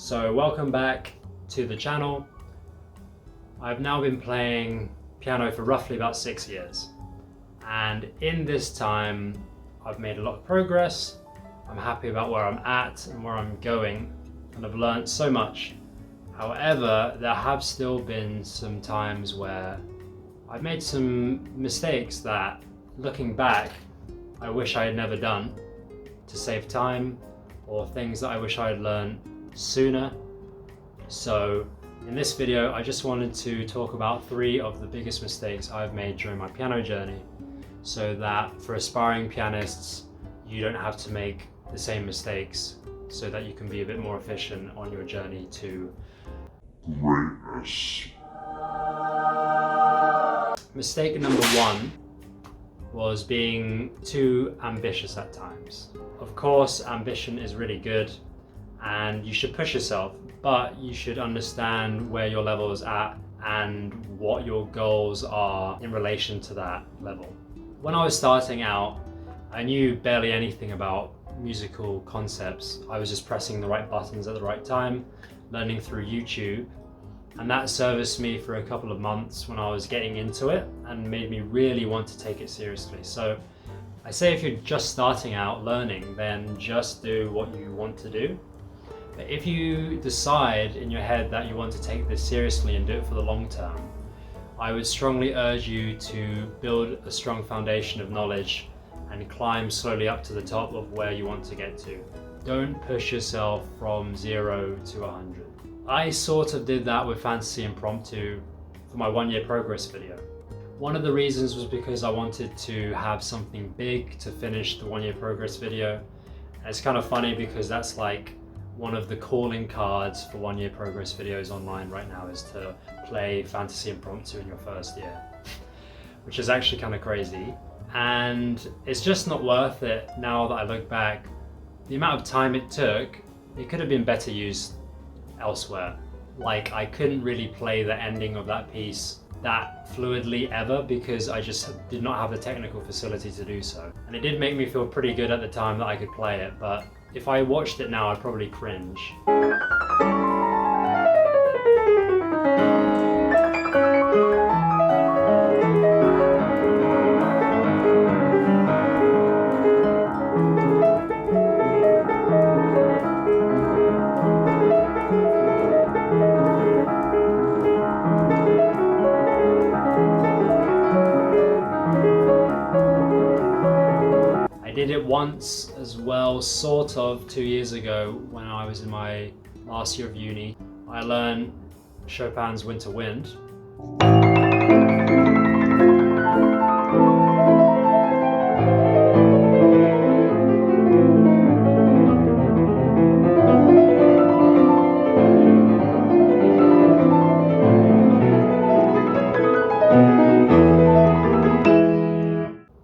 So welcome back to the channel. I've now been playing piano for roughly about 6 years, and in this time I've made a lot of progress. I'm happy about where I'm at and where I'm going, and I've learned so much. However, there have still been some times where I've made some mistakes that, looking back, I wish I had never done to save time, or things that I wish I had learned sooner. So in this video, I just wanted to talk about 3 of the biggest mistakes I've made during my piano journey, so that for aspiring pianists, you don't have to make the same mistakes, so that you can be a bit more efficient on your journey to greatness. Mistake number 1 was being too ambitious at times. Of course, ambition is really good and you should push yourself, but you should understand where your level is at and what your goals are in relation to that level. When I was starting out, I knew barely anything about musical concepts. I was just pressing the right buttons at the right time, learning through YouTube, and that serviced me for a couple of months when I was getting into it and made me really want to take it seriously. So I say, if you're just starting out learning, then just do what you want to do. But if you decide in your head that you want to take this seriously and do it for the long term, I would strongly urge you to build a strong foundation of knowledge and climb slowly up to the top of where you want to get to. Don't push yourself from 0 to 100. I sort of did that with Fantasy Impromptu for my 1-year progress video. One of the reasons was because I wanted to have something big to finish the 1-year progress video. And it's kind of funny because that's like one of the calling cards for 1-year progress videos online right now, is to play Fantasy Impromptu in your first year, which is actually kind of crazy. And it's just not worth it now that I look back. The amount of time it took, it could have been better used elsewhere. Like, I couldn't really play the ending of that piece that fluidly ever because I just did not have the technical facility to do so. And it did make me feel pretty good at the time that I could play it, but if I watched it now, I'd probably cringe. I did it once as well, sort of 2 years ago when I was in my last year of uni. I learned Chopin's Winter Wind.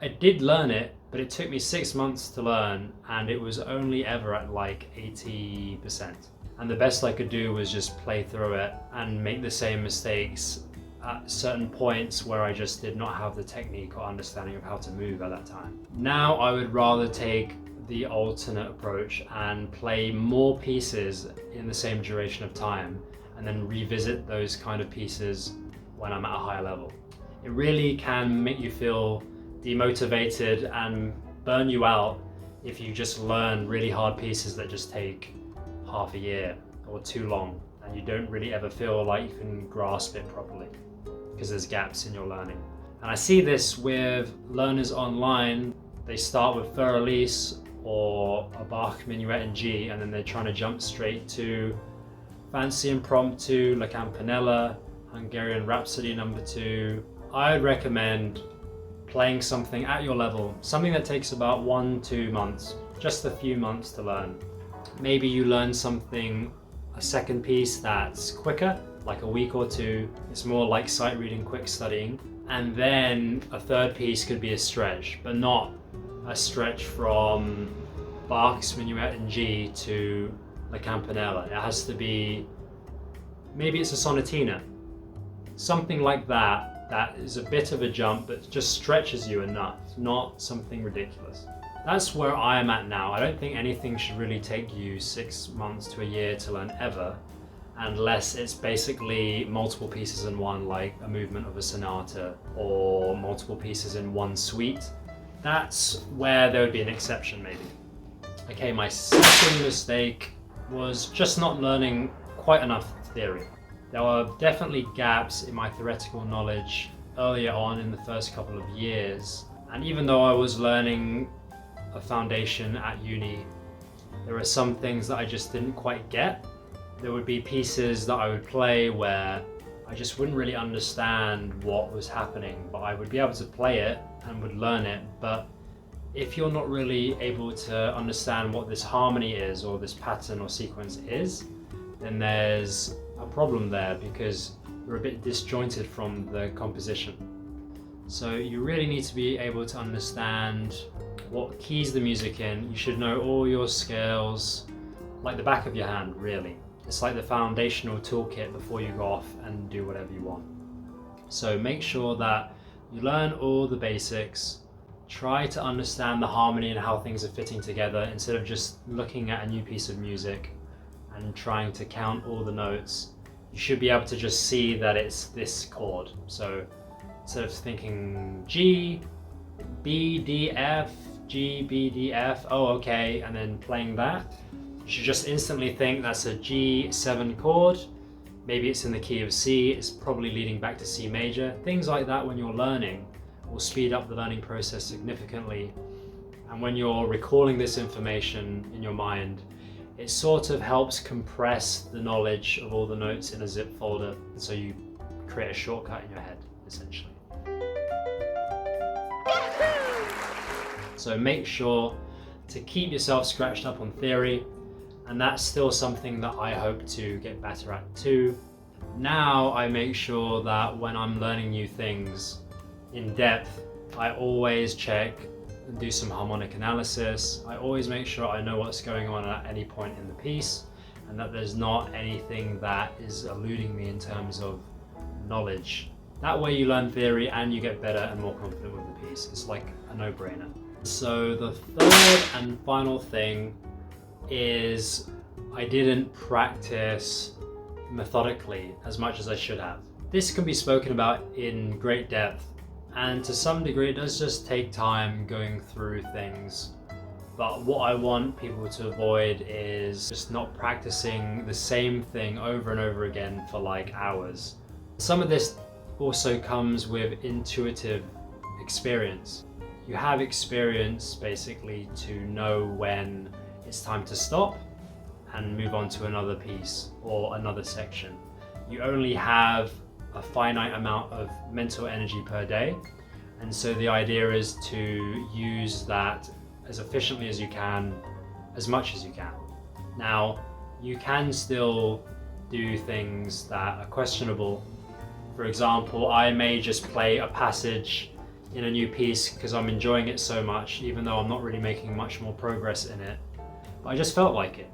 I did learn it, but it took me 6 months to learn, and it was only ever at like 80%. And the best I could do was just play through it and make the same mistakes at certain points where I just did not have the technique or understanding of how to move at that time. Now I would rather take the alternate approach and play more pieces in the same duration of time, and then revisit those kind of pieces when I'm at a higher level. It really can make you feel demotivated and burn you out if you just learn really hard pieces that just take half a year or too long, and you don't really ever feel like you can grasp it properly because there's gaps in your learning. And I see this with learners online. They start with Fur Elise or a Bach Minuet in G, and then they're trying to jump straight to Fantasy Impromptu, La Campanella, Hungarian Rhapsody No. 2. I would recommend playing something at your level, something that takes about 1-2 months, just a few months to learn. Maybe you learn something, a second piece that's quicker, like a week or 2. It's more like sight reading, quick studying. And then a third piece could be a stretch, but not a stretch from Bach's Minuet in G to La Campanella. It has to be, maybe it's a sonatina, something like that is a bit of a jump, but just stretches you enough, not something ridiculous. That's where I am at now. I don't think anything should really take you 6 months to a year to learn ever, unless it's basically multiple pieces in one, like a movement of a sonata, or multiple pieces in one suite. That's where there would be an exception, maybe. Okay, my second mistake was just not learning quite enough theory. There were definitely gaps in my theoretical knowledge earlier on in the first couple of years, and even though I was learning a foundation at uni, there were some things that I just didn't quite get. There would be pieces that I would play where I just wouldn't really understand what was happening, but I would be able to play it and would learn it. But if you're not really able to understand what this harmony is, or this pattern or sequence is, then there's a problem there, because you're a bit disjointed from the composition. So you really need to be able to understand what keys the music in. You should know all your scales like the back of your hand, really. It's like the foundational toolkit before you go off and do whatever you want. So make sure that you learn all the basics. Try to understand the harmony and how things are fitting together, instead of just looking at a new piece of music and trying to count all the notes. You should be able to just see that it's this chord. So instead of thinking G, B, D, F, G, B, D, F, oh okay, and then playing that, you should just instantly think that's a G7 chord. Maybe it's in the key of C, it's probably leading back to C major. Things like that when you're learning will speed up the learning process significantly. And when you're recalling this information in your mind, it sort of helps compress the knowledge of all the notes in a zip folder, so you create a shortcut in your head, essentially. So make sure to keep yourself scratched up on theory, and that's still something that I hope to get better at too. Now I make sure that when I'm learning new things in depth, I always check and do some harmonic analysis. I always make sure I know what's going on at any point in the piece, and that there's not anything that is eluding me in terms of knowledge. That way you learn theory and you get better and more confident with the piece. It's like a no-brainer. So the third and final thing is I didn't practice methodically as much as I should have. This can be spoken about in great depth, and to some degree it does just take time going through things. But what I want people to avoid is just not practicing the same thing over and over again for like hours. Some of this also comes with intuitive experience. You have experience basically to know when it's time to stop and move on to another piece or another section. You only have a finite amount of mental energy per day, and so the idea is to use that as efficiently as you can, as much as you can. Now, you can still do things that are questionable. For example, I may just play a passage in a new piece because I'm enjoying it so much, even though I'm not really making much more progress in it. But I just felt like it.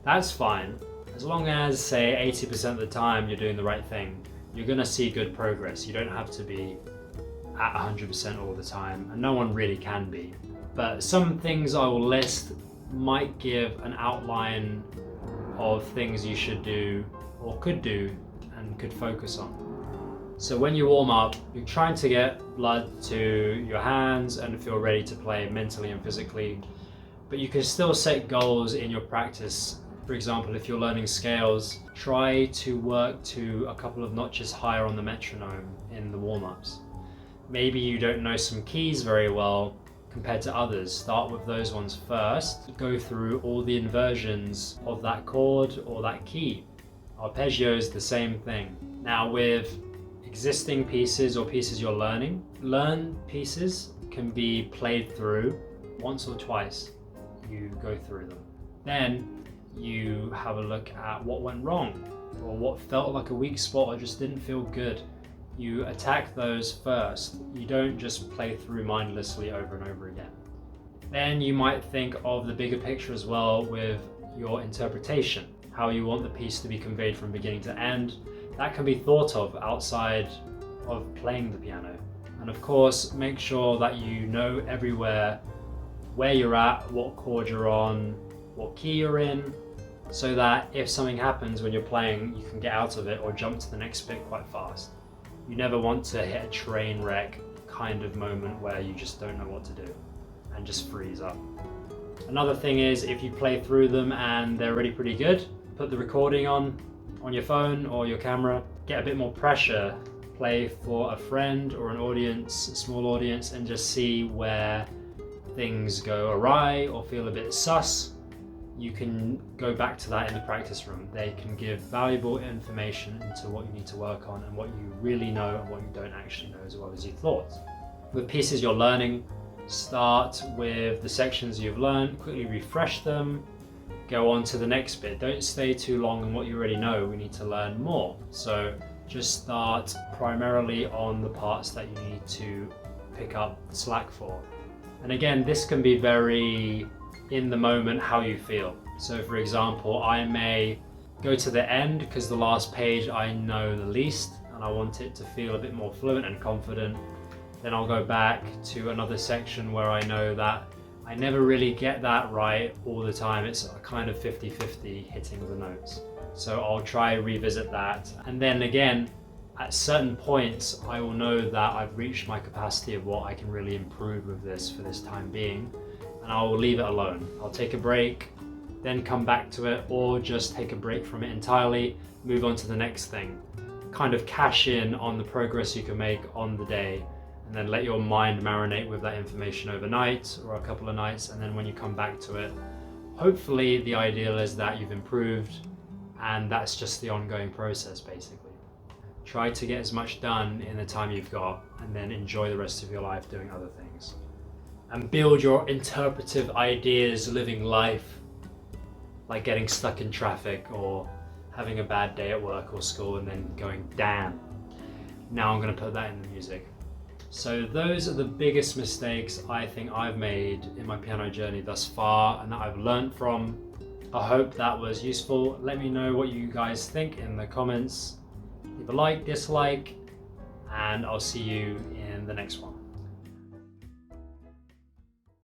That's fine. As long as, say, 80% of the time you're doing the right thing, you're gonna see good progress. You don't have to be at 100% all the time, and no one really can be. But some things I will list might give an outline of things you should do or could do and could focus on. So when you warm up, you're trying to get blood to your hands and feel ready to play mentally and physically, but you can still set goals in your practice. For example, if you're learning scales, try to work to a couple of notches higher on the metronome in the warm-ups. Maybe you don't know some keys very well compared to others. Start with those ones first. Go through all the inversions of that chord or that key. Arpeggio is the same thing. Now with existing pieces or pieces you're learning, learned pieces can be played through once or twice. You go through them. Then you have a look at what went wrong or what felt like a weak spot or just didn't feel good. You attack those first. You don't just play through mindlessly over and over again. Then you might think of the bigger picture as well with your interpretation, how you want the piece to be conveyed from beginning to end. That can be thought of outside of playing the piano. And of course, make sure that you know everywhere where you're at, what chord you're on, what key you're in, so that if something happens when you're playing, you can get out of it or jump to the next bit quite fast. You never want to hit a train wreck kind of moment where you just don't know what to do and just freeze up. Another thing is, if you play through them and they're already pretty good, put the recording on your phone or your camera, get a bit more pressure, play for a friend or an audience, a small audience, and just see where things go awry or feel a bit sus. You can go back to that in the practice room. They can give valuable information into what you need to work on and what you really know and what you don't actually know as well as you thought. With pieces you're learning, start with the sections you've learned, quickly refresh them, go on to the next bit. Don't stay too long on what you already know. We need to learn more. So just start primarily on the parts that you need to pick up slack for. And again, this can be very in the moment how you feel. So for example, I may go to the end because the last page I know the least and I want it to feel a bit more fluent and confident. Then I'll go back to another section where I know that I never really get that right all the time. It's a kind of 50-50 hitting the notes. So I'll try revisit that. And then again, at certain points, I will know that I've reached my capacity of what I can really improve with this for this time being. And I will leave it alone. I'll take a break, then come back to it, or just take a break from it entirely, move on to the next thing. Kind of cash in on the progress you can make on the day, and then let your mind marinate with that information overnight or a couple of nights, and then when you come back to it, hopefully the ideal is that you've improved, and that's just the ongoing process basically. Try to get as much done in the time you've got, and then enjoy the rest of your life doing other things. And build your interpretive ideas living life, like getting stuck in traffic or having a bad day at work or school and then going, damn, now I'm going to put that in the music. So those are the biggest mistakes I think I've made in my piano journey thus far and that I've learned from. I hope that was useful. Let me know what you guys think in the comments. Leave a like, dislike, and I'll see you in the next one.